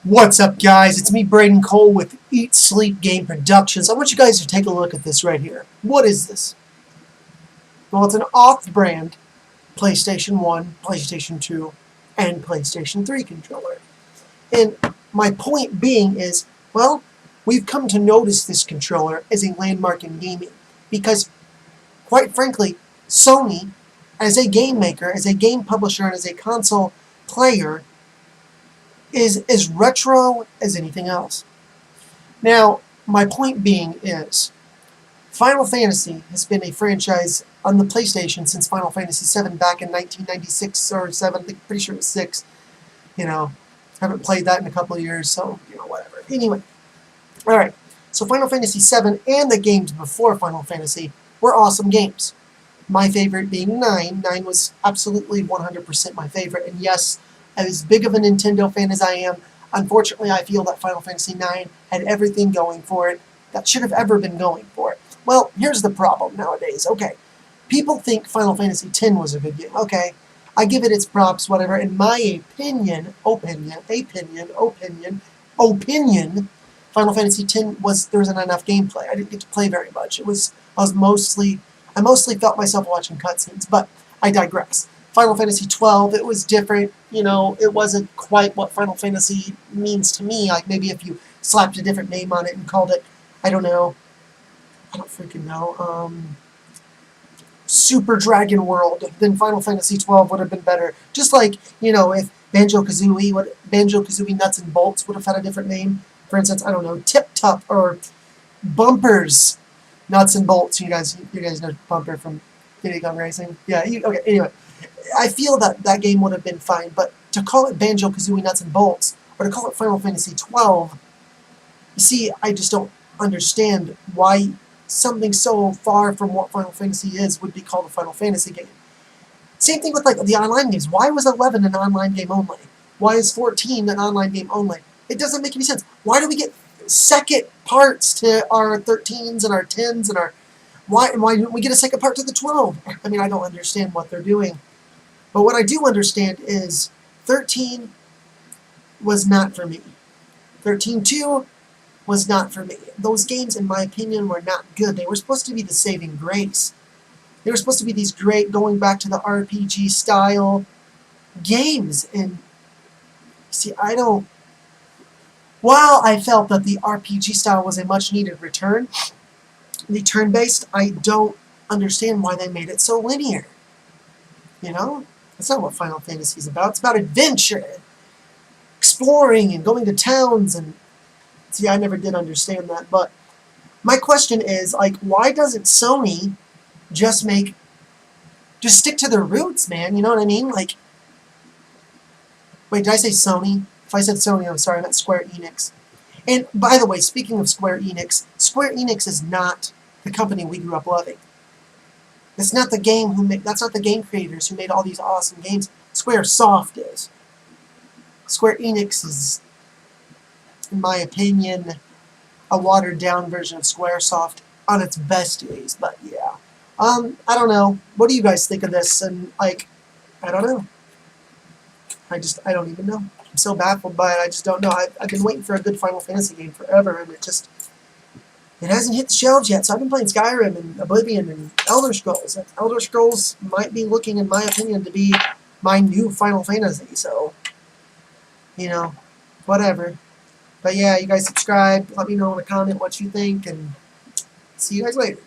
What's up, guys? It's me, Brayden Cole with Eat Sleep Game Productions. I want you guys to take a look at this right here. What is this? Well, it's an off-brand PlayStation 1, PlayStation 2, and PlayStation 3 controller. And my point being is, well, we've come to notice this controller as a landmark in gaming. Because, quite frankly, Sony, as a game maker, as a game publisher, and as a console player, is as retro as anything else. Now, my point being is, Final Fantasy has been a franchise on the PlayStation since Final Fantasy VII back in 1996 or 7, I'm pretty sure it was 6. Haven't played that in a couple of years, so, whatever. Anyway, alright, so Final Fantasy VII and the games before Final Fantasy were awesome games. My favorite being 9. 9 was absolutely 100% my favorite, and yes, as big of a Nintendo fan as I am, unfortunately I feel that Final Fantasy IX had everything going for it that should have ever been going for it. Well, here's the problem nowadays. Okay, people think Final Fantasy X was a good game. Okay, I give it its props, whatever. In my opinion, Final Fantasy X there wasn't enough gameplay. I didn't get to play very much. I mostly felt myself watching cutscenes, but I digress. Final Fantasy XII, it was different, it wasn't quite what Final Fantasy means to me, like maybe if you slapped a different name on it and called it, I don't freaking know, Super Dragon World, then Final Fantasy XII would have been better. Just like, if Banjo-Kazooie Nuts and Bolts would have had a different name. For instance, I don't know, Tip Top or Bumpers Nuts and Bolts. You guys know Bumper from Diddy Kong Racing? Yeah, okay, anyway. I feel that game would have been fine, but to call it Banjo-Kazooie Nuts and Bolts, or to call it Final Fantasy XII, you see, I just don't understand why something so far from what Final Fantasy is would be called a Final Fantasy game. Same thing with like the online games. Why was 11 an online game only? Why is 14 an online game only? It doesn't make any sense. Why do we get second parts to our 13s and our 10s and our... Why didn't we get a second part to the 12? I mean, I don't understand what they're doing. But what I do understand is 13 was not for me. 13-2 was not for me. Those games, in my opinion, were not good. They were supposed to be the saving grace. They were supposed to be these great, going back to the RPG style games. And, see, while I felt that the RPG style was a much needed return, the turn-based, I don't understand why they made it so linear. That's not what Final Fantasy is about. It's about adventure, exploring, and going to towns. And see, I never did understand that. But my question is, why doesn't Sony just stick to their roots, man? You know what I mean? Wait, did I say Sony? If I said Sony, I'm sorry. I meant Square Enix. And by the way, speaking of Square Enix is not the company we grew up loving. That's not the game creators who made all these awesome games. Squaresoft is. Square Enix is, in my opinion, a watered-down version of Squaresoft on its best days. But yeah, I don't know. What do you guys think of this? And I don't know. I don't even know. I'm so baffled by it. I just don't know. I've been waiting for a good Final Fantasy game forever, and it hasn't hit the shelves yet, so I've been playing Skyrim and Oblivion and Elder Scrolls. Elder Scrolls might be looking, in my opinion, to be my new Final Fantasy, so, whatever. But yeah, you guys subscribe, let me know in a comment what you think, and see you guys later.